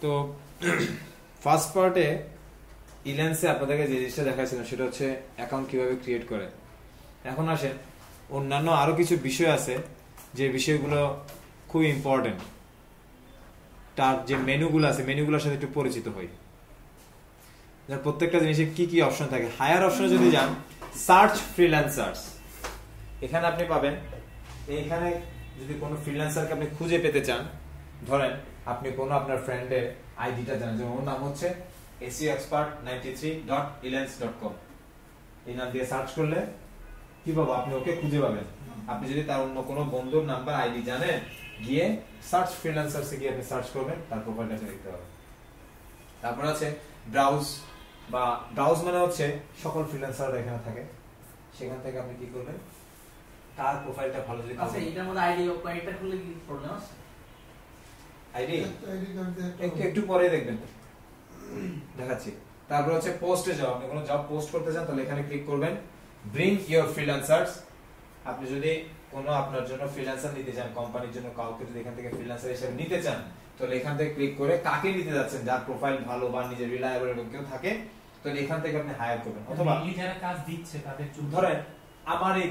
তো ফার্স্ট পার্টে ইলেন্সে আপনাদেরকে যে জিনিসটা দেখাচ্ছিলাম সেটা হচ্ছে অ্যাকাউন্ট কিভাবে ক্রিয়েট করে। এখন আসেন অন্যান্য আরো কিছু বিষয় আছে যে বিষয়গুলো খুব ইম্পর্টেন্ট, তার যে মেনুগুলো আছে মেনুগুলোর সাথে একটু পরিচিত হই। প্রত্যেকটা জিনিসে কি কি অপশন থাকে। হায়ার অপশনে যদি যান, সার্চ ফ্রিল্যান্সার্স, এখানে আপনি পাবেন, এইখানে যদি কোনো ফ্রিল্যান্সারকে আপনি খুঁজে পেতে চান, ধরেন আপনি কোনো আপনার ফ্রেন্ডের আইডিটা জানেন, যেমন ওর নাম হচ্ছে seoexpert93.elance.com, এই নাম দিয়ে সার্চ করলে কি পাবো, আপনি ওকে খুঁজে পাবেন। আপনি যদি তার অন্য কোনো বন্ধুর নাম্বার আইডি জানেন, গিয়ে সার্চ ফ্রিল্যান্সার্সে গিয়ে আপনি সার্চ করবেন, তার প্রোফাইলটা দেখতে পাবেন। তারপর আছে ব্রাউজ, বা ব্রাউজ মানে হচ্ছে সকল ফ্রিল্যান্সাররা এখানে থাকে, সেখান থেকে আপনি কি করবেন, তার প্রোফাইলটা ভালো যদি আচ্ছা এটার মধ্যে আইডি ও কয়েকটা খুললে কি প্রবলেম আছে? আইডি একটু পরে দেখবেন, দেখাচ্ছি। তারপর হচ্ছে পোস্টে যাও, আপনি কোনো জব পোস্ট করতে চান তাহলে এখানে ক্লিক করবেন, ব্রিং ইওর ফ্রিল্যান্সার্স। আপনি যদি কোনো আপনার জন্য ফ্রিল্যান্সার নিতে চান, কোম্পানির জন্য কাউকে যদি এখান থেকে ফ্রিল্যান্সার হিসেবে নিতে চান, তাহলে এখান থেকে ক্লিক করে কাকে নিতে যাচ্ছেন, যার প্রোফাইল ভালো বা নিজের রিলায়েবল এবং কেউ থাকে, তাহলে এখান থেকে আপনি হায়ার করবেন। অথবা যারা কাজ দিচ্ছে তাদের জন্য, ধরেন আমার এই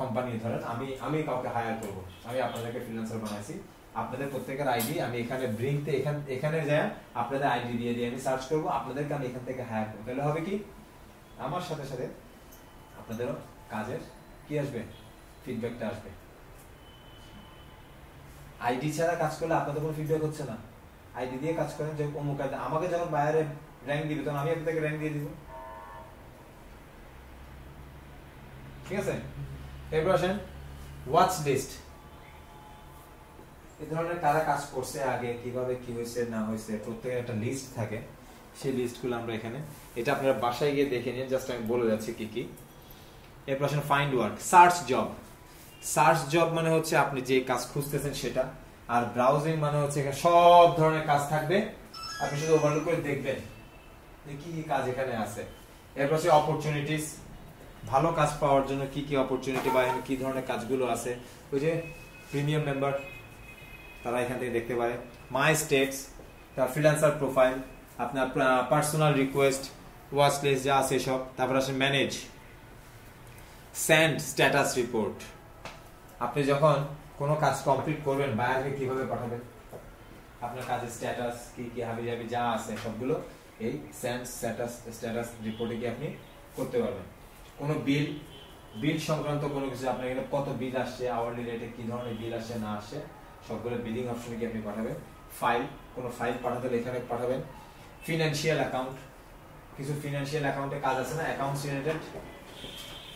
কোম্পানি ধরেন আমি কাউকে হায়ার করব, আমি আপনাদেরকে ফ্রিল্যান্সার বানাইছি, আপনাদের প্রত্যেকের আইডি আমি এখানে ব্রিংতে এখানে যায় আপনাদের আইডি দিয়ে আমি সার্চ করব, আপনাদেরকে আমি এখান থেকে হায়ার করব। তাহলে হবে কি, আমার সাথে সাথে আপনাদেরও কাজের কি আসবে, ফিডব্যাকটা আসবে। আইডি ছাড়া কাজ করলে আপনাদের কোনো ফিডব্যাক হচ্ছে না, আইডি দিয়ে কাজ করেন। যে অমুক আমাকে যখন বাইরে র্যাঙ্ক দিবে তখন আমি আপনাদেরকে র্যাঙ্ক দিয়ে দিব, ঠিক আছে। এরপর আসেন ওয়াচ লিস্ট, এই ধরনের কারা কাজ করছে আগে, কিভাবে কি হয়েছে না হয়েছে, প্রত্যেকের একটা লিস্ট থাকে, সেই লিস্টগুলো আমরা এখানে, এটা আপনারা বাসায় গিয়ে দেখে নিন, জাস্ট আমি বলে যাচ্ছি কি কি। এরপর আসেন find work, search job. Search job মানে হচ্ছে আপনি যে কাজ খুঁজতেছেন সেটা, আর ব্রাউজিং মানে হচ্ছে এখানে সব ধরনের কাজ থাকবে, আপনি শুধু ওভারলোড করে দেখবেন যে কি কি কাজ এখানে আছে। এরপর আছে অপরচুনিটিস, ভালো কাজ পাওয়ার জন্য কি কি অপরচুনিটি বা কি ধরনের কাজগুলো আছে, ওই যে প্রিমিয়াম মেম্বার তারা এখান থেকে দেখতে পারে। মাই স্টেটস, তার ফ্রিল্যান্সার প্রোফাইল, আপনার পার্সোনাল রিকোয়েস্ট, ওয়াচ লিস্ট যা আছে সব। তারপর আসে ম্যানেজ, সেন্ড স্ট্যাটাস রিপোর্ট, আপনি যখন কোনো কাজ কমপ্লিট করবেন বাইরে কিভাবে পাঠাবেন, আপনার কাজের স্ট্যাটাস কি কি হাবিজাবি যা আছে সবগুলো এই সেন্ড স্ট্যাটাস রিপোর্টে কি আপনি করতে পারবেন। কোনো বিল সংক্রান্ত কোনো কিছু, আপনার এখানে কত বিল আসছে, আওয়ারলি রেটে কি ধরনের বিল আসছে না আসছে, সবগুলো বিলিং অপশনে কি আপনি পাঠাবেন। ফাইল, কোনো ফাইল পাঠাতে হলে এখানে পাঠাবেন। ফিনান্সিয়াল অ্যাকাউন্ট, কিছু ফিনান্সিয়াল অ্যাকাউন্টে কাজ আছে না, অ্যাকাউন্টস রিলেটেড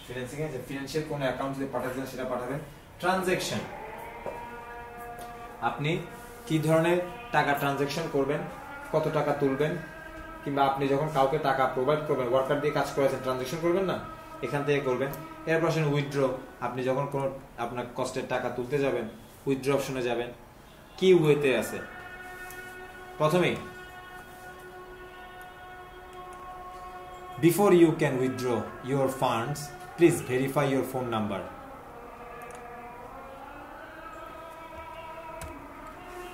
ফিনান্সিং এ, যে ফিনান্সিয়াল কোনো অ্যাকাউন্ট যদি পাঠাতে চান সেটা পাঠাবেন। ট্রানজ্যাকশন, আপনি কি ধরনের টাকা ট্রানজ্যাকশন করবেন, কত টাকা তুলবেন, কিংবা আপনি যখন কাউকে টাকা প্রোভাইড করবেন, ওয়ার্কার দিয়ে কাজ করেছেন, ট্রানজ্যাকশন করবেন না, এখান থেকে করবেন। এরপর আসেন উইথড্র, আপনি যখন কোনো আপনার কষ্টের টাকা তুলতে যাবেন উইথড্র অপশনে যাবেন, কি ওয়েতে আছে। প্রথমেই before you can withdraw your funds please verify your phone number.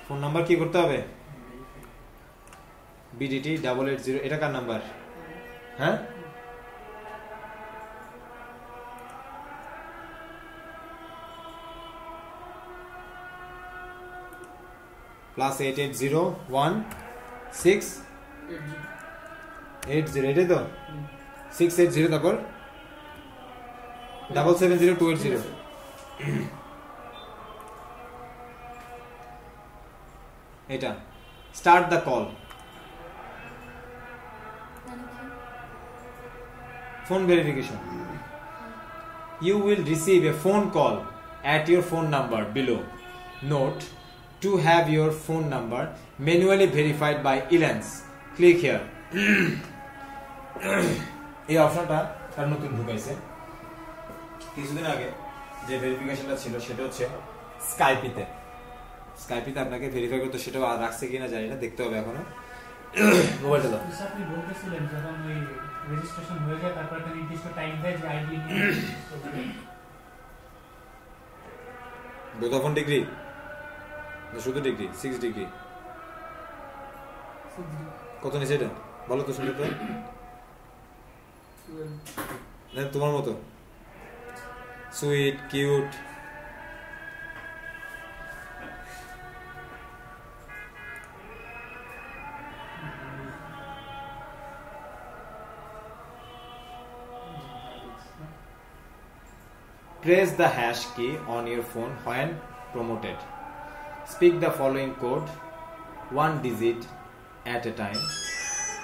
Phone number কি করতে হবে, BDT 880, এটা কার নাম্বার, হ্যাঁ +88016880, এটাই তো 680, তারপর 770280। এটা start the call, phone verification. You will receive a phone call at your phone number below. Note, to have your phone number manually verified by Elance, click here. এই অপশনটা তার নতুন ঢুকাইছে, কিছুদিন আগে যে ভেরিফিকেশনটা ছিল সেটা হচ্ছে স্কাইপিতে আপনাকে ভেরিফাই করতে, সেটা রাখছে কিনা জানি না, দেখতে হবে এখনো। মোবাইলটা দাও। আপনি বলতেছিলেন যখন ওই রেজিস্ট্রেশন হয়ে যায় তারপর একটা নির্দিষ্ট টাইম দেয় যে আইডি ভোডাফোন ডিগ্রি শুধু ডিগ্রি 6 ডিগ্রি কত নিচে এটা বলো তো শুনি তো। না তোমার মতো sweet cute Press the hash key on your phone when prompted. Speak the following code, one digit at a time,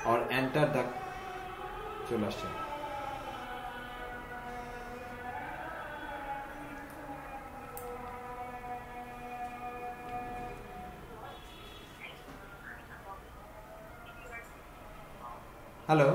or enter the. চলে আসছে। হ্যালো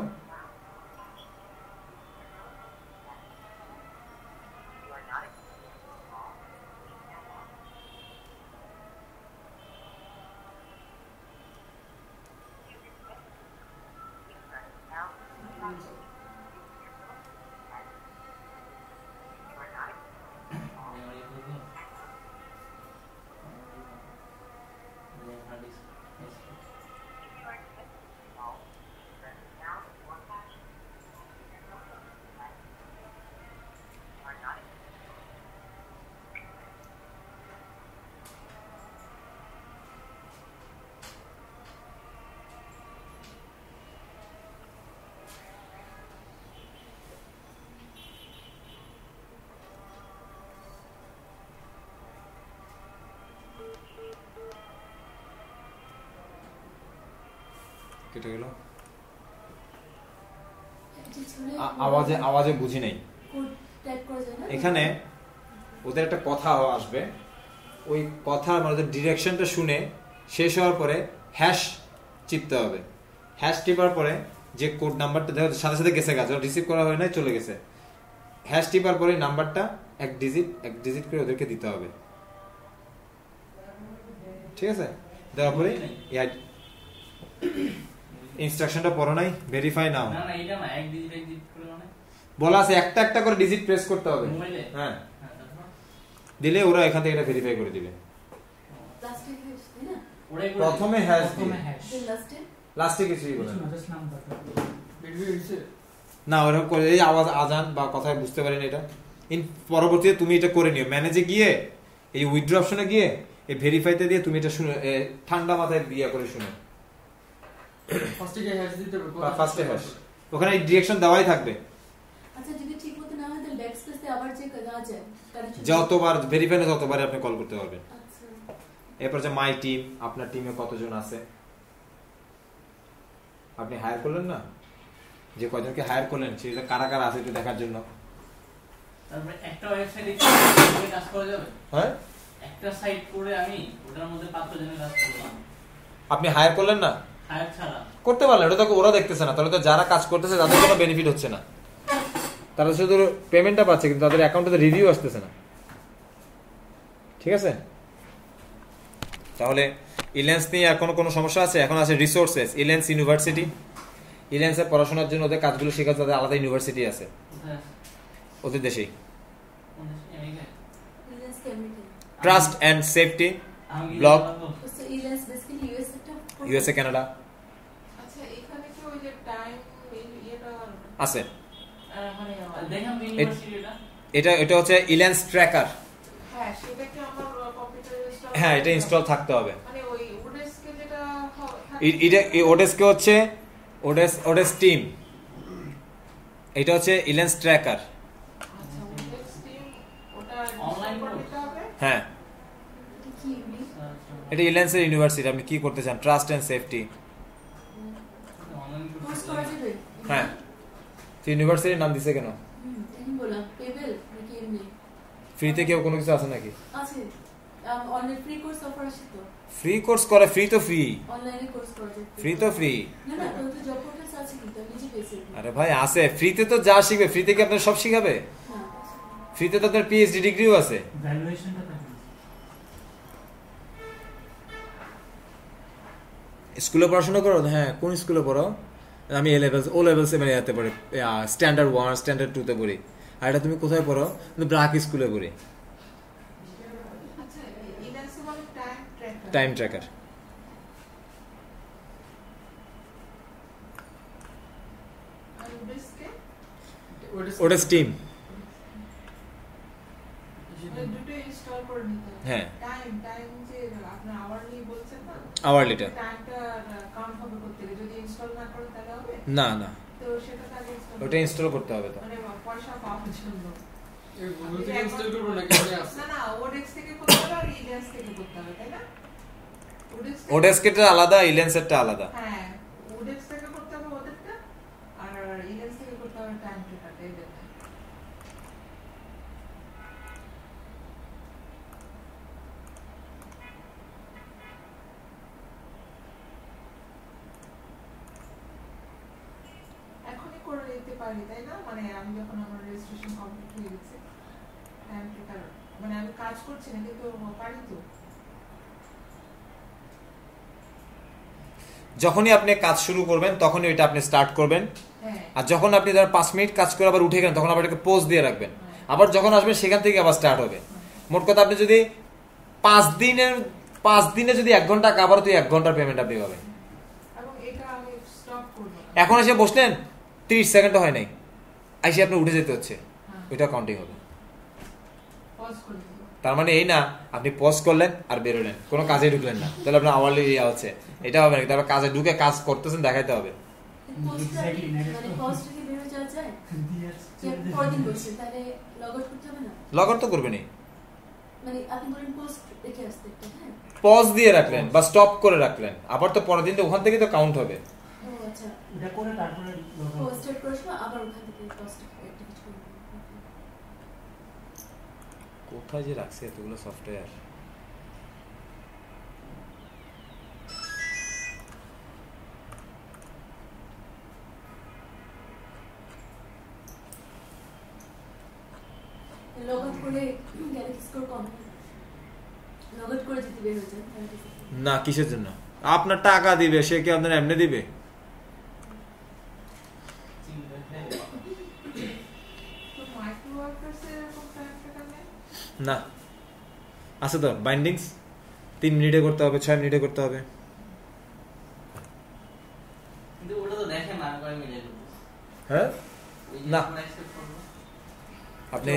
কেটে গেল আওয়াজে আওয়াজে বুঝি নাই এখানে ওদের একটা কথা আসবে ওই কথা মানে ডিরেকশনটা শুনে শেষ হওয়ার পরে হ্যাশ চিপতে হবে হ্যাশ টিপার পরে যে কোড নাম্বারটা সাথে সাথে গেছে গেছে রিসিভ করা হয় নাই চলে গেছে হ্যাশ টিপার পরে নাম্বারটা এক ডিজিট করে ওদেরকে দিতে হবে ঠিক আছে দেওয়ার পরে ইনস্ট্রাকশনটা পড়ো নাই ভেরিফাই নাও না না এটা না এক ডিজিট করে মানে বলা আছে একটা একটা করে ডিজিট প্রেস করতে হবে মোবাইলে হ্যাঁ দিলে ওরা এখান থেকে এটা ভেরিফাই করে দিবে প্লাস্টিক হ্যাশ তাই না প্রথমে হ্যাশ লাস্টে কিছুই বলে কিছু না জাস্ট নাম্বার না ওরকম করে এই আওয়াজ আজান বা কথায় বুঝতে পারেন এটা পরবর্তীতে তুমি এটা করে নিও ম্যানেজে গিয়ে এই উইথড্র অপশনে গিয়ে এই ভেরিফাইতে দিয়ে তুমি এটা শুনে ঠান্ডা মাথায় বিয়া করে শুনো ফার্স্টে হ্যাশ ওখানে ডিরেকশন দেওয়াই থাকবে আচ্ছা যদি ঠিকমতো না হয় তাহলে ব্যাকস্পেসে আবার চেক করা যায় যতবার ভেরিফাই না ততবার আপনি কল করতে পারবেন আচ্ছা এরপর যে মাই টিম আপনার টিমে কতজন আছে আপনি হায়ার করলেন না যে কয়জনকে হায়ার করলেন সেটা কারা কারা আছে একটু দেখার জন্য তারপরে একটা ওয়েবসাইটে কাজ করা যাবে হ্যাঁ একটা সাইট করে আমি ওটার মধ্যে 5 জনের কাজ করলাম আপনি হায়ার করলেন না হায়ার ছাড়া করতে পারলেন ওটা তো ওরা দেখতেছে না তাহলে তো যারা কাজ করতেছে তাদের কোনো বেনিফিট হচ্ছে না তারা শুধু পেমেন্টটা পাচ্ছে কিন্তু তাদের অ্যাকাউন্টে রিভিউ আসতেছে না ঠিক আছে তাহলে ইলেন্স নিয়ে আর কোনো সমস্যা আছে এখন আছে রিসোর্সেস ইলেন্স ইউনিভার্সিটি ইলেন্সে পড়াশোনার জন্য ওদের কাজগুলো শেখার তাদের আলাদা ইউনিভার্সিটি আছে ওদের দেশেই trust and safety blog USA Canada আচ্ছা এখানে কি ওই যে টাইম এটা আছে দেখেন ইউনিভার্সিটিটা এটা হচ্ছে ইলেন্স ট্র্যাকার হ্যাঁ সেটা কি আমার কম্পিউটারে ইনস্টল হ্যাঁ এটা ইনস্টল থাকতে হবে মানে ওই ওডেস্কে যেটা এটা ওডেস্কে হচ্ছে ওডেস টিম এটা হচ্ছে ইলেন্স ট্র্যাকার আচ্ছা ওডেস টিম ওটা অনলাইন করতে হবে হ্যাঁ কি এটা ইলেন্সের ইউনিভার্সিটি আপনি কি করতে চান trust and safety online course করা যাবে হ্যাঁ তো ইউনিভার্সিটির নাম দিছে কেন আমি বললাম পেবেল নাকি এমনি ফ্রিতে কেউ কোনো কিছু আছে নাকি আছে অনলাইন ফ্রি কোর্স অফার আছে তো ফ্রি কোর্স করে ফ্রি তো ফ্রি অনলাইনে কোর্স করা যায় ফ্রি তো ফ্রি না না তো জব পোর্টাল আছে কিন্তু আমি নিজে পেয়েছি আরে ভাই আছে ফ্রিতে তো যা শিখবে ফ্রিতে কি আপনার সব শিখাবে হ্যাঁ ফ্রিতে তো আপনার পিএইচডি ডিগ্রিও আছে ভ্যালুয়েশনটা থাকে স্কুলে পড়াশোনা করো হ্যাঁ কোন স্কুলে পড়ো আমি এ লেভেল ও লেভেল 7 এ পড়ি স্ট্যান্ডার্ড 1 স্ট্যান্ডার্ড 2 তে পড়ি আর এটা তুমি কোথায় পড়ো ব্রাক স্কুলে পড়ি আচ্ছা ইলেন্স মানে টাইম ট্র্যাকার টাইম ট্র্যাকার ওটা স্টিম দুটো ইনস্টল করে নিতে হবে। হ্যাঁ টাইম যে আপনি আওয়ারলি বলছেন না, আওয়ারলিটা টাইমটা কাউন্ট হবে করতে গেলে যদি ইনস্টল না করে তাহলে হবে না না তো সেটা তাহলে install ওটা ইনস্টল করতে হবে তো মানে পয়সা পাওয়ার জন্য এই গুগল থেকে ইনস্টল করব নাকি আমি আছে না না ওডেক্স থেকে করতে হবে আর ইলেন্স থেকে করতে হবে তাই না? ওডেস্কেটটা আলাদা ইলেন্সেরটা আলাদা হ্যাঁ ওডেক্স থেকে করতে হবে ওদেরটা আর ইলেন্স থেকে করতে হবে টাইম ট্রেকারটা এই দেখেন। এখনই করে নিতে পারি তাই না? মানে আমি যখন আমার রেজিস্ট্রেশন কমপ্লিট হয়ে গেছে টাইম ট্রেকার মানে আমি কাজ করছি না কিন্তু পারি তো। যখনই আপনি কাজ শুরু করবেন তখনই এটা আপনি স্টার্ট করবেন হ্যাঁ আর যখন আপনি ধর 5 মিনিট কাজ করে আবার উঠে গেলেন তখন আবার এটাকে পোজ দিয়ে রাখবেন আবার যখন আসবেন সেখান থেকে আবার স্টার্ট হবে মোট কথা আপনি যদি 5 দিনে যদি 1 ঘন্টা আবার তো 1 ঘন্টার পেমেন্ট আপনি পাবেন এবং এটা আমি স্টপ করব না। এখন এসে বসলেন 30 সেকেন্ডও হয় নাই আইসে আপনি উঠে যেতে হচ্ছে ওইটা কাউন্টিং হবে পজ করে দেব। তার মানে এই না আপনি পজ করলেন আর বেরোলেন কোনো কাজে ঢুকলেন না তাহলে আপনার আওয়ারলি ইয়া হচ্ছে এটা হবে না তারপর কাজে ঢুকে কাজ করতেছেন দেখাইতে হবে পোস্টটা মানে পোস্ট থেকে বের হয়ে যাওয়া যায় যে পরদিন বসে তাহলে লগ আউট করতে হবে না লগ আউট তো করবেনই মানে আপনি বলেন পোস্ট রেখে আসতে একটা হ্যাঁ পজ দিয়ে রাখলেন বা স্টপ করে রাখলেন আবার তো পরের দিন তো ওখান থেকে তো কাউন্ট হবে ও আচ্ছা এটা করে তারপরে পোস্ট স্টার্ট করার সময় আবার ওখান থেকে পোস্ট অ্যাক্টিভেট করব কোথায় যে রাখছে এতগুলো সফটওয়্যার লগ আউট করে গেলে স্কোর কম লগ আউট করে যদি বের হয়ে যায় তাহলে ঠিক আছে। না কিসের জন্য আপনার টাকা দিবে সে কি আপনার এমনি দিবে তো মাইক্রো ওয়ার্কার্সে এরকম টাইম ট্রেকার নেই? না আছে তো বাইন্ডিংস 3 মিনিটে করতে হবে 6 মিনিটে করতে হবে কিন্তু ওটা তো দেখে না কয় মিনিট হ্যাঁ না। আপনি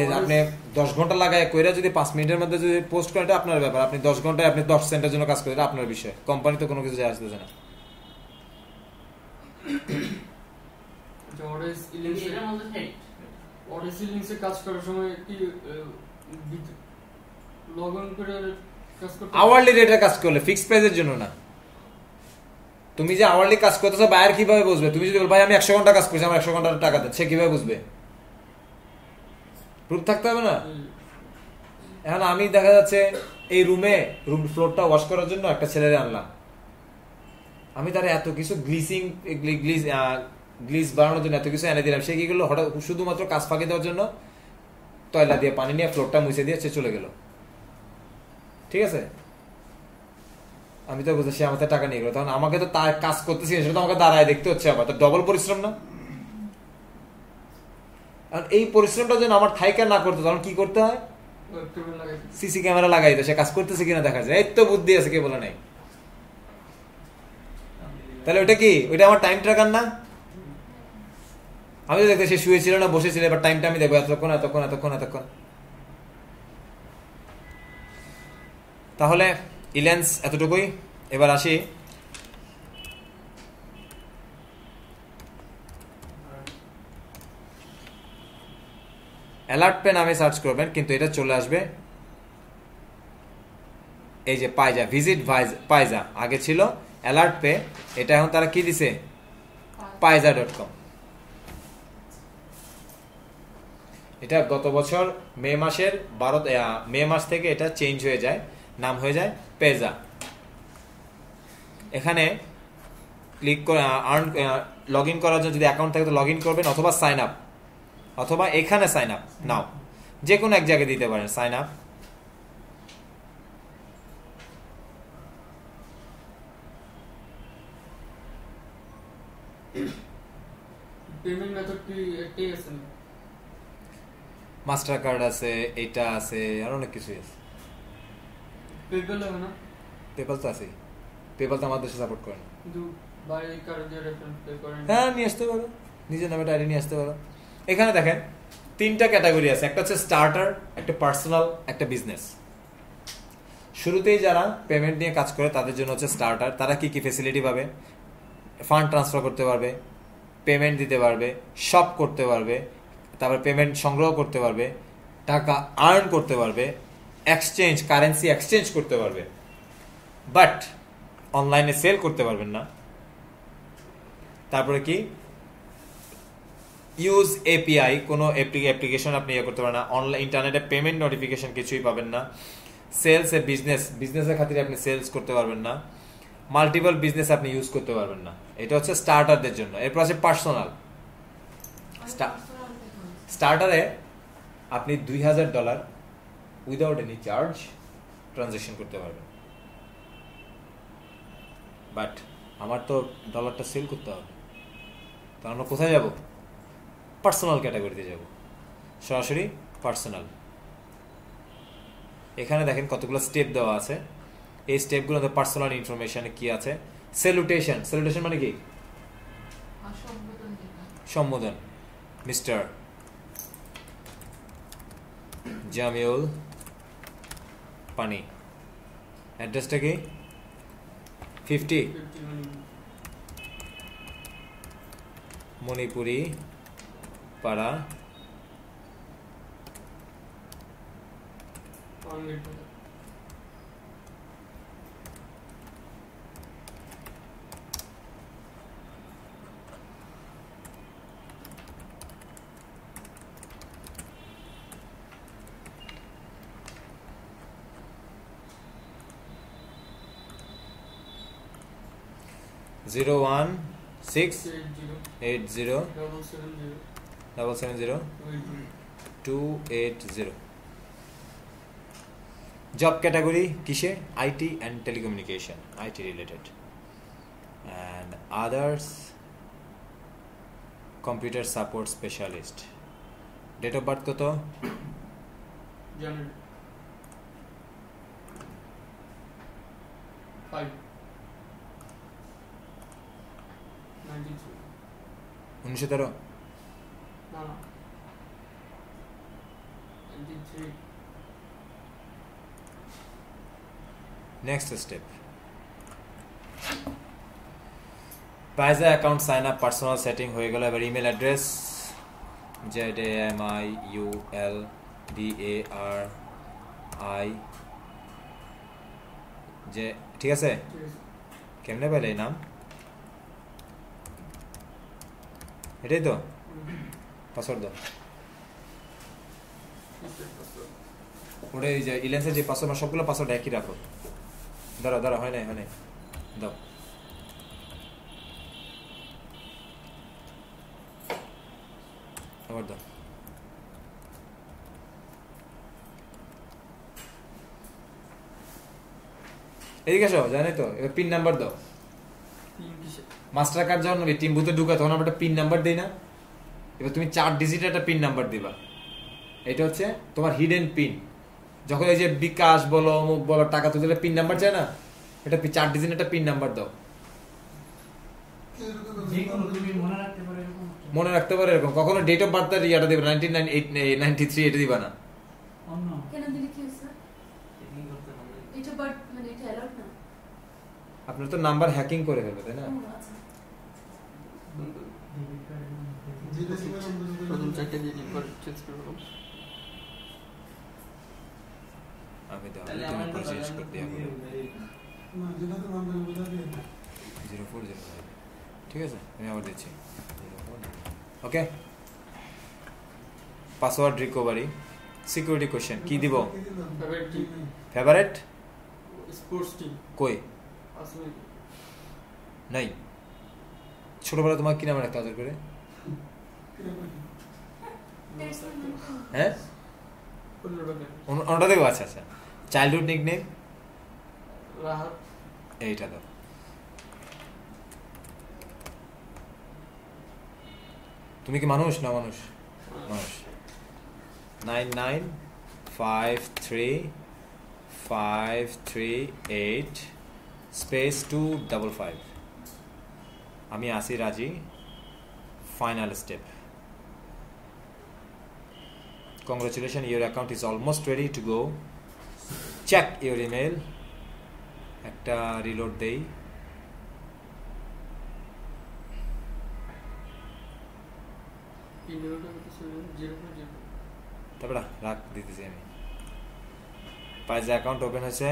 10 ঘন্টা লাগায় কইরা যদি 5 মিনিটের মধ্যে যদি পোস্ট করেন এটা আপনার ব্যাপার আপনি 10 ঘন্টায় আপনি 10 সেন্টের জন্য কাজ করেন এটা আপনার বিষয় কোম্পানি তো কোনো কিছু যায় আসতেছে না অর্ডার ইলিংসে এটার মধ্যে হেড অর্ডার ইলিংসে কাজ করার সময় কি লগ অন করে কাজ করতে আওয়ারলি রেটে কাজ করলে ফিক্সড প্রাইসের জন্য না তুমি যে আওয়ারলি কাজ করতেছো বায়ার কিভাবে বুঝবে তুমি যদি বল ভাই আমি 100 ঘন্টা কাজ করছি আমার 100 ঘন্টার টাকা দেন সে কিভাবে বুঝবে প্রুফ থাকতে হবে না এখন আমি দেখা যাচ্ছে এই রুম ফ্লোরটা ওয়াশ করার জন্য একটা ছেলেরে আনলাম আমি তার এত কিছু গ্লিস বানানোর জন্য এত কিছু এনে দিলাম সে কি করলো হঠাৎ শুধুমাত্র কাজ ফাঁকি দেওয়ার জন্য তয়লা দিয়ে পানি নিয়ে ফ্লোরটা মুছে দিয়ে সে চলে গেল ঠিক আছে আমি তো বুঝতে সে আমাদের টাকা নিয়ে গেলো তখন আমাকে তো তার কাজ করতেছি সেটা তো আমাকে দাঁড়ায় দেখতে হচ্ছে আবার তো ডবল পরিশ্রম না আর এই পরিশ্রমটা যেন আমার থাইকা না করতে তখন কি করতে হয় সিসি ক্যামেরা লাগাই তো সে কাজ করতেছে কিনা দেখা যায় এই তো বুদ্ধি আছে কে বলে নাই তাহলে ওটা কি ওইটা আমার টাইম ট্র্যাকার না আমি তো দেখতে সে শুয়েছিল না বসেছিল এবার টাইমটা আমি দেখবো এতক্ষণ এতক্ষণ এতক্ষণ এতক্ষণ তাহলে ইলেন্স এতটুকুই এবার আসি অ্যালার্ট পে নামে সার্চ করবেন কিন্তু এটা চলে আসবে এই যে পাইজা ভিজিট পাইজা আগে ছিল অ্যালার্ট পে এটা এখন তারা কি দিছে paiza.com এটা গত বছর মে মাস থেকে এটা চেঞ্জ হয়ে যায় নাম হয়ে যায় পেজা এখানে ক্লিক করে লগ ইন করার জন্য যদি অ্যাকাউন্ট থাকে তো লগ ইন করবেন অথবা সাইন আপ অথবা এখানে সাইন আপ নাও যে কোনো এক জায়গায় দিতে পারেন সাইন আপ পেমেন্ট মেথড কি একটাই আছে মাস্টার কার্ড আছে এটা আছে আর অনেক কিছু আছে পেপ্যাল হবে না পেপাল তো আছে পেপাল তো আমাদের দেশে সাপোর্ট করে না কিন্তু বাইরে কার্ড দিয়ে রেফারেন্স পে করেন হ্যাঁ নিয়ে আসতে পারো নিজের নামে আইডি নিয়ে আসতে পারো এখানে দেখেন তিনটা ক্যাটাগরি আছে, একটা হচ্ছে স্টার্টার, একটা পার্সোনাল, একটা বিজনেস। শুরুতেই যারা পেমেন্ট নিয়ে কাজ করে তাদের জন্য হচ্ছে স্টার্টার। তারা কি কি ফেসিলিটি পাবে? ফান্ড ট্রান্সফার করতে পারবে, পেমেন্ট দিতে পারবে, শপ করতে পারবে, তারপর পেমেন্ট সংগ্রহ করতে পারবে, টাকা আর্ন করতে পারবে, এক্সচেঞ্জ কারেন্সি এক্সচেঞ্জ করতে পারবে, বাট অনলাইনে সেল করতে পারবেন না। তারপরে কি ইউজ এপিআই, কোনো অ্যাপ্লিকেশন আপনি ইয়ে করতে পারেন না। অনলাইন ইন্টারনেটে পেমেন্ট নোটিফিকেশন কিছুই পাবেন না। সেলস এ বিজনেসের খাতিরে আপনি সেলস করতে পারবেন না। মাল্টিপল বিজনেস আপনি ইউজ করতে পারবেন না। এটা হচ্ছে স্টার্টারদের জন্য। এরপর আছে পার্সোনাল। স্টার্টারে আপনি $2000 উইদাউট এনি চার্জ ট্রানজাকশন করতে পারবেন। বাট আমার তো ডলারটা সেল করতে হবে, তো আমরা কোথায় যাব? পার্সোনাল ক্যাটাগরিতে যাব, সরাসরি পার্সোনাল। এখানে দেখেন কতগুলো স্টেপ দেওয়া আছে। এই স্টেপগুলোতে পার্সোনাল ইনফরমেশনে কি আছে? স্যালুটেশন। স্যালুটেশন মানে কি? সম্বোধন। মিস্টার জামিউল পানি। অ্যাড্রেসটা কি? 50 মণিপুরি পাড়া, Zero 1 6 80 770 280। জব ক্যাটাগরি কিসে? IT and telecommunication, IT related, and others computer support specialist. Date of birth কত? জানুয়ারি 5 1913। না না 93। Next step, Payza account sign up, personal setting হয়ে গেল। এবার ইমেল অ্যাড্রেস ZAMIULDARI, যে ঠিক আছে? কেমনে পেলে এই নাম? এটাই তো পাসওয়ার্ড দাও। ওটা এই যে ইলেন্সের যে পাসওয়ার্ড, সবগুলো পাসওয়ার্ড একই রাখো। দাঁড়া হয় নাই দাও। আবার দাও। এদিকে আসো, জানি তো। এবার পিন নাম্বার দাও। মাস্টার কার্ড যখন টিম বুথে ঢুকা তখন আমরা একটা পিন নাম্বার দিই না? এবার তুমি 4 ডিজিটের একটা পিন নাম্বার দিবা। এটা হচ্ছে তোমার হিডেন পিন। যখন এই যে বিকাশ বলো, অমুক বলো, টাকা তুলে পিন নাম্বার চায় না, এটা 4 ডিজিটের একটা পিন নাম্বার দাও। মনে রাখতে পারে এরকম। কখনো ডেট অফ বার্থ ইয়াটা দিবে 1993 এটা দিবা না। কেন দিলে কি হইছে? এটা বাট মানে এটা অ্যালাউড না। আপনার তো নাম্বার হ্যাকিং করে ফেলবে, তাই না? আমি দাও তুমি চেঞ্জ করে দিয়া করো 0409। ঠিক আছে, আমি আবার দিচ্ছি। ওকে, পাসওয়ার্ড রিকভারি, সিকিউরিটি কোশ্চেন কি দিব? ফেভারিট স্পোর্টস টিম কই নাই? ছোটবেলা তোমার কি নাম রাখতে আদর করে? হ্যাঁ, ওটা দেখো। আচ্ছা আচ্ছা, চাইল্ডহুড নিকনেম রাহাত। এইটা দাও। তুমি কি মানুষ না মানুষ? মানুষ। 99535338 স্পেস 255। আমি আসি রাজি। Final step, Congratulations, your account is almost ready to go. Check your email. একটা রিলোড দেই। তারপর রাখ দিতেছি আমি। পাইজা অ্যাকাউন্ট ওপেন হয়েছে।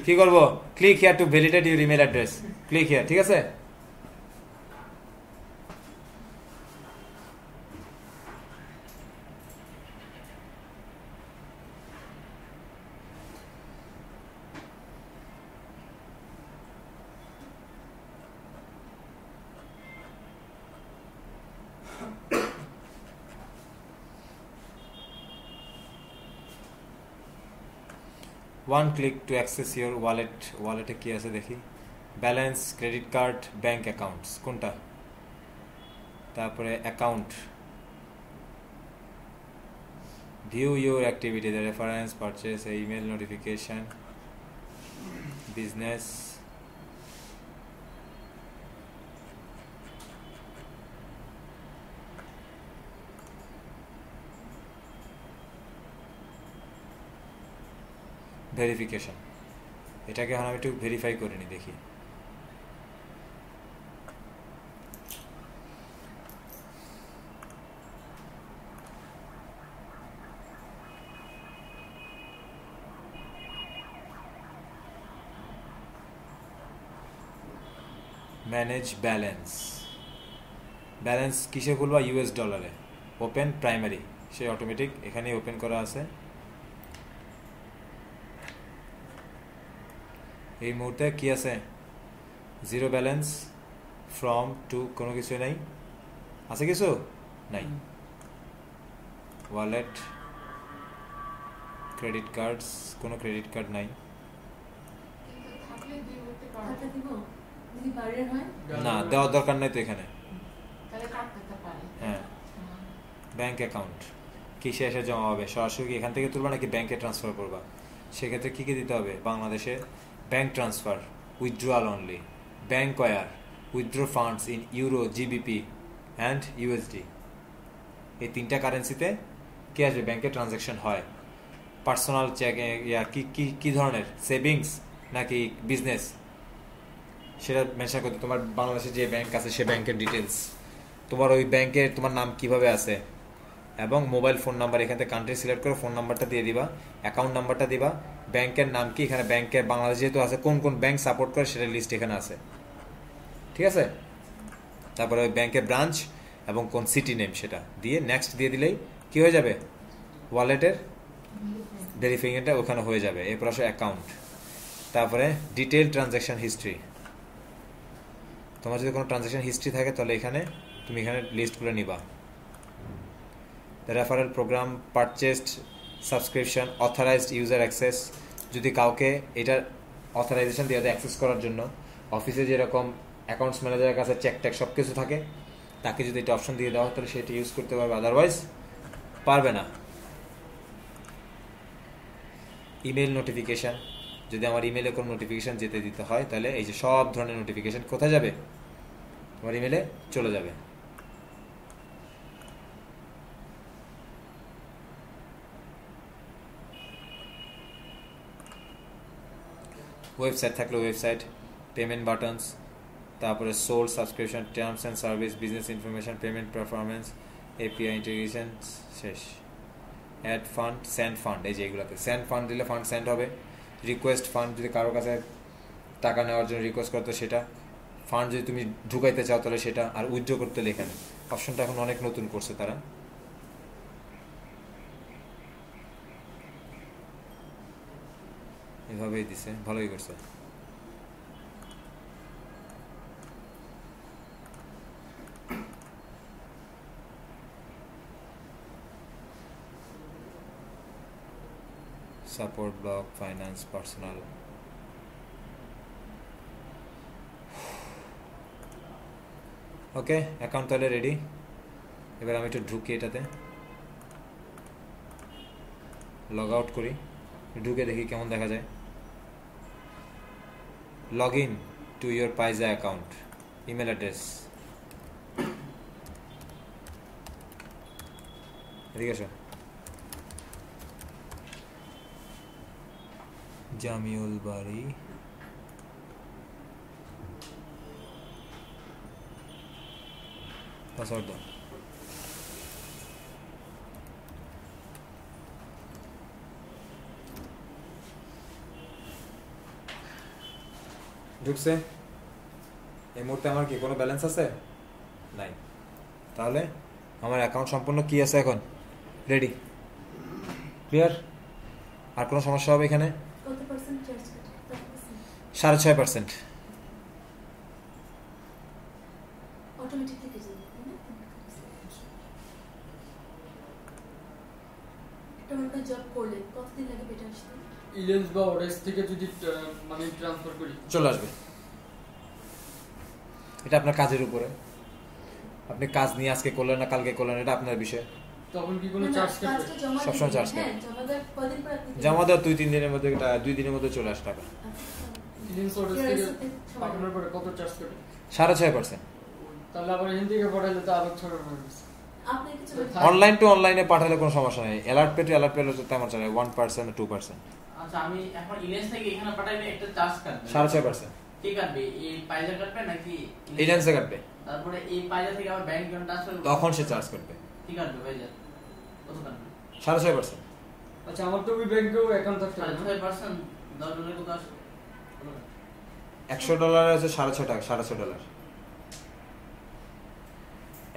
কি করব? Click here two validate your email address. Click here, ঠিক আছে? One click to access your wallet. Wallet-এ কি আছে দেখি? Balance, credit card, bank accounts কোনটা? তারপরে account, view your activity, the reference, purchase, email notification, business, verification. এটাকে এখন আমি একটু ভেরিফাই করে নি দেখি। Manage balance. ব্যালেন্স কিসে খুলবা? ইউএস ডলারে। ওপেন প্রাইমারি, সে অটোমেটিক এখানে ওপেন করা আছে। এই মুহূর্তে কি আছে? জিরো ব্যালেন্স, ফ্রম টু, কোনো কিছু নাই। আছে কিছু? নাই। ওয়ালেট, ক্রেডিট কার্ডস, কোনো ক্রেডিট কার্ড নাই। না, দেওয়ার দরকার নাই তো এখানে। হ্যাঁ, ব্যাংক অ্যাকাউন্ট কিসে এসে জমা হবে? সরাসরি এখান থেকে তুলবা নাকি ব্যাংকে ট্রান্সফার করবা? সেক্ষেত্রে কী কী দিতে হবে? বাংলাদেশে bank transfer, withdrawal only, bank wire, withdraw funds in euro, GBP and USD. এই তিনটা কারেন্সিতে কি আসবে? ব্যাংকে ট্রানজ্যাকশন হয়। পার্সোনাল চেক, কি ধরনের সেভিংস নাকি বিজনেস, সেটা মেনশন করতে। তোমার বাংলাদেশে যে ব্যাংক আছে সে ব্যাংকের ডিটেলস, তোমার ওই ব্যাংকের তোমার নাম কিভাবে আছে, এবং মোবাইল ফোন নাম্বার। এখান থেকে কান্ট্রি সিলেক্ট করে ফোন নাম্বারটা দিয়ে দিবা, অ্যাকাউন্ট নাম্বারটা দিবা, ব্যাংকের নাম কি, এখানে ব্যাংকের বাংলাদেশ যেহেতু আছে কোন কোন ব্যাংক সাপোর্ট করে সেটা লিস্ট এখানে আছে, ঠিক আছে? তারপরে ওই ব্যাংকের ব্রাঞ্চ এবং কোন সিটি নেম সেটা দিয়ে নেক্সট দিয়ে দিলেই কি হয়ে যাবে? ওয়ালেটের ভেরিফিকেশনটা ওখানে হয়ে যাবে। এরপর আসে অ্যাকাউন্ট, তারপরে ডিটেইল ট্রানজ্যাকশন হিস্ট্রি। তোমার যদি কোনো ট্রানজ্যাকশন হিস্ট্রি থাকে তাহলে এখানে তুমি এখানে লিস্টগুলো নিবা। Referral programme, purchased, subscription, authorized user access. যদি কাউকে এটার অথরাইজেশন দিয়ে অ্যাক্সেস করার জন্য অফিসে যেরকম অ্যাকাউন্টস ম্যানেজারের কাছে চেক ট্যাক সব কিছু থাকে, তাকে যদি এটা অপশন দিয়ে দেওয়া হয় তাহলে সেটা ইউজ করতে পারবে, আদারওয়াইজ পারবে না। ইমেল নোটিফিকেশান, যদি আমার ইমেলে কোনো নোটিফিকেশান যেতে দিতে হয় তাহলে এই যে সব ধরনের নোটিফিকেশান কোথায় যাবে? তোমার ইমেলে চলে যাবে। ওয়েবসাইট থাকলে ওয়েবসাইট, পেমেন্ট বাটনস, তারপরে soul, subscription, terms and service, business information, payment performance, API integration, শেষ। অ্যাড ফান্ড, সেন্ড ফান্ড, এই যে এগুলোতে সেন্ড ফান্ড দিলে ফান্ড সেন্ড হবে। রিকোয়েস্ট ফান্ড, যদি কারোর কাছে টাকা নেওয়ার জন্য রিকোয়েস্ট করতো সেটা। ফান্ড যদি তুমি ঢুকাইতে চাও তাহলে সেটা। আর উইথড্র করতে হলে এখানে অপশনটা এখন অনেক নতুন করছে তারা। এভাবেই দিছে, ভালোই করছে। Support block, finance, personal. Okay, account তাহলে রেডি। এবার আমি একটু ঢুকি এটাতে, লগ আউট করি, ঢুকে দেখি কেমন দেখা যায়। Log in to your Payza account. Email address এদিকে আসো জামিউল বাড়ি পাসওয়ার্ড দাও ঢুকছে এই মুহূর্তে আমার কি কোনো ব্যালেন্স আছে নাই তাহলে আমার অ্যাকাউন্ট সম্পূর্ণ কি আছে এখন রেডি ক্লিয়ার আর কোনো সমস্যা হবে এখানে কত পার্সেন্ট চার্জ কাটে? 6.5% অটোমেটিকলি কেটে যাবে, তাই না? একটা আমরা জব করলে কতদিন লাগে পেটে আসতে? ইলেন্স বা ওরেস থেকে যদি মানি ট্রান্সফার করি চলে আসবে এটা আপনার কাজের উপরে আপনি কাজ নিয়ে আজকে করলেন না কালকে করলেন এটা আপনার বিষয় তখন কি কোনো না, না, চার্জ কাটবে কাজটা জমা সবসময় দিলে, চার্জ কাটে। হ্যাঁ, জমা দেওয়ার কদিন পর আপনি পেয়ে জমা যাবেন। দেওয়া 2-3 দিনের মধ্যে 2 দিনের মধ্যে চলে আসে টাকা ইলেন্স ওরেস এর থেকে সাথে সময় পাঠানোর পরে কত চার্জ কাটবে 6.5% তাহলে আবার এখান থেকে পাঠাইলে তো আরো 6 আপনি কিছু অনলাইন টু অনলাইনে পাঠালে কোনো সমস্যা নেই অ্যালার্ট পেলে তো তেমন চলে 1% 2% আচ্ছা আমি এখন ইলেন্স থেকে এখানে পাঠাইলে একটা চার্জ কাটবে 6.5% কি কাটবে এই পাইজা কাটবে নাকি এজেন্সি কাটবে তারপরে এই পাইজা থেকে আবার ব্যাংক অ্যাকাউন্ট ট্রান্সফার তখন সে চার্জ করবে কি কাটবে ভাইজা কত কাটবে 6.5% আচ্ছা আমার তো ওই ব্যাংকেও অ্যাকাউন্ট থাকতে হবে না? 6.5% $10 কত আসে $100 আছে $6.5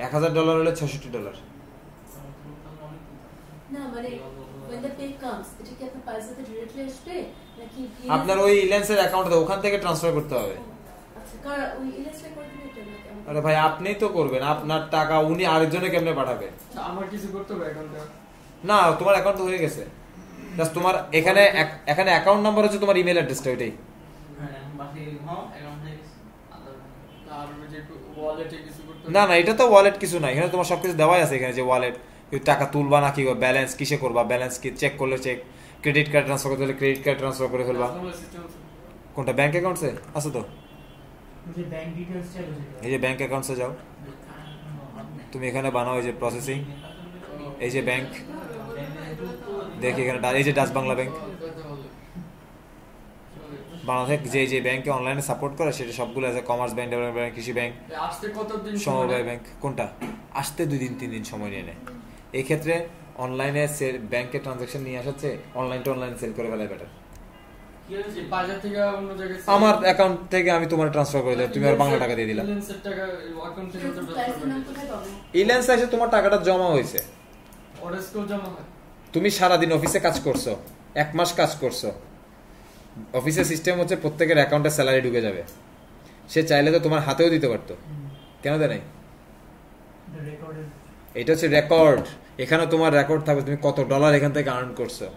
$1,000 হলে $66 না মানে when the pay comes এটা কি আপনার পয়সাতে ডিরেক্টলি আসবে নাকি আপনার ওই ইলেন্সের অ্যাকাউন্টে ওখান থেকে ট্রান্সফার করতে হবে আচ্ছা কার ওই ইলেস্ট্রে করে দিবে এটা নাকি আমাকে? আরে ভাই আপনিই তো করবেন আপনার টাকা উনি আরেকজনে কেমনে পাঠাবে আচ্ছা, আমার কিছু করতে হবে অ্যাকাউন্টে না তোমার অ্যাকাউন্ট হয়ে গেছে জাস্ট তোমার এখানে এখানে অ্যাকাউন্ট নাম্বার হচ্ছে তোমার ইমেল অ্যাড্রেসটা ওইটাই হ্যাঁ বাকি হ্যাঁ অ্যাকাউন্ট থেকে আর ওই যে ওয়ালেটে কিছু করতে হবে না না এটা তো ওয়ালেট কিছু না এখানে তোমার সবকিছু দেওয়াই আছে এখানে যে ওয়ালেট টাকা তুলবা না কি ব্যালেন্স কিসে করবা ব্যালেন্স কি চেক করলে চেক ক্রেডিট কার্ড ট্রান্সফার করতে হলে ক্রেডিট কার্ড ট্রান্সফার করে ফেলবা কোনটা ব্যাংক অ্যাকাউন্টসে আছে তো যে ব্যাংক ডিটেইলস চাইলো যেটা এই যে ব্যাংক অ্যাকাউন্টসে যাও তুমি এখানে বানাও এই যে প্রসেসিং এই যে ব্যাংক দেখি এখানে এই যে ডাচ বাংলা ব্যাংক বাংলাদেশ যে ব্যাংকে অনলাইনে সাপোর্ট করে সেটা সবগুলো আছে কমার্স ব্যাংক ডেভেলপমেন্ট ব্যাংক কৃষি ব্যাংক আসতে কতদিন সমবায় ব্যাংক কোনটা আসতে 2 দিন 3 দিন সময় নিয়ে নেয় এই ক্ষেত্রে অনলাইনে ব্যাংকে ট্রানজাকশন নিয়ে আসাচ্ছে অনলাইন টু অনলাইন সেল করে ফেলাই বেটার কি হয়েছে বাজার থেকে অন্য জায়গায় আমার অ্যাকাউন্ট থেকে আমি তোমার ট্রান্সফার করে দিলাম তুমি আর বাংলা টাকা দিয়ে দিলা ইলেন্সের টাকা অ্যাকাউন্ট থেকে তো ক্লায়েন্টের নাম কোথায় পাবো? ইলেন্স এসে তোমার টাকাটা জমা হয়েছে ওরেসকেও জমা হয় তুমি সারাদিন অফিসে কাজ করছো 1 মাস কাজ করছো অফিসের সিস্টেম হচ্ছে প্রত্যেকের অ্যাকাউন্টে স্যালারি ঢুকে যাবে সে চাইলে তো তোমার হাতেও দিতে পারতো কেন দেয় নাই রেকর্ডেড এটা হচ্ছে রেকর্ড এখানে তোমার রেকর্ড থাকবে তুমি কত ডলার এখান থেকে আর্ন করছো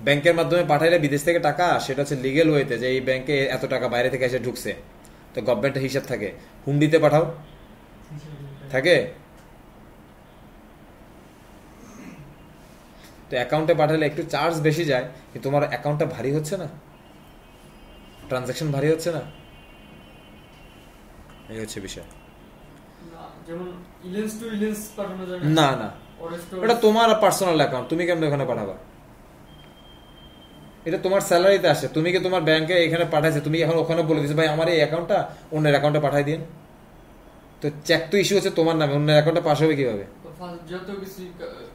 ব্যাংকের মাধ্যমে পাঠাইলে বিদেশ থেকে টাকা সেটা হচ্ছে লিগেল ওয়েতে যে এই ব্যাংকে এত টাকা বাইরে থেকে এসে ঢুকছে তো গভর্নমেন্টের হিসাব থাকে হুন্ডিতে পাঠাও থাকে তো অ্যাকাউন্টে পাঠালে একটু চার্জ বেশি যায় কিন্তু তোমার অ্যাকাউন্টটা ভারী হচ্ছে না ট্রানজাকশন ভারী হচ্ছে না এই হচ্ছে বিষয় না, যেমন ইলেন্স টু ইলেন্স পাঠানো যায় না না ওরেস টু এটা তোমার পার্সোনাল অ্যাকাউন্ট তুমি কেমন ওখানে পাঠাবা এটা তোমার স্যালারিতে আসে তুমি কি তোমার ব্যাংকে এখানে পাঠাইছে তুমি এখন ওখানে বলে দিছো ভাই আমার এই অ্যাকাউন্টটা অন্যের অ্যাকাউন্টে পাঠাই দিন তো চেক তো ইস্যু হচ্ছে তোমার নামে অন্যের অ্যাকাউন্টে পাস হবে কিভাবে যত কিছু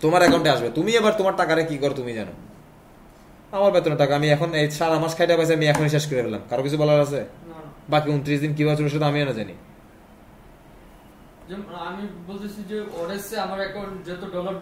তোমার অ্যাকাউন্টে আসবে তুমি এবার তোমার টাকারে কি করো তুমি জানো আমার বেতনের টাকা আমি এখন এই 4 মাস খাইটা পাইছি আমি এখনই শেষ করে ফেললাম কারো কিছু বলার আছে না বাকি 29 দিন কিভাবে চলে সেটা আমিও না জানি যেমন আমি বলতেছি যে ওরেসে আমার অ্যাকাউন্ট যত ডলার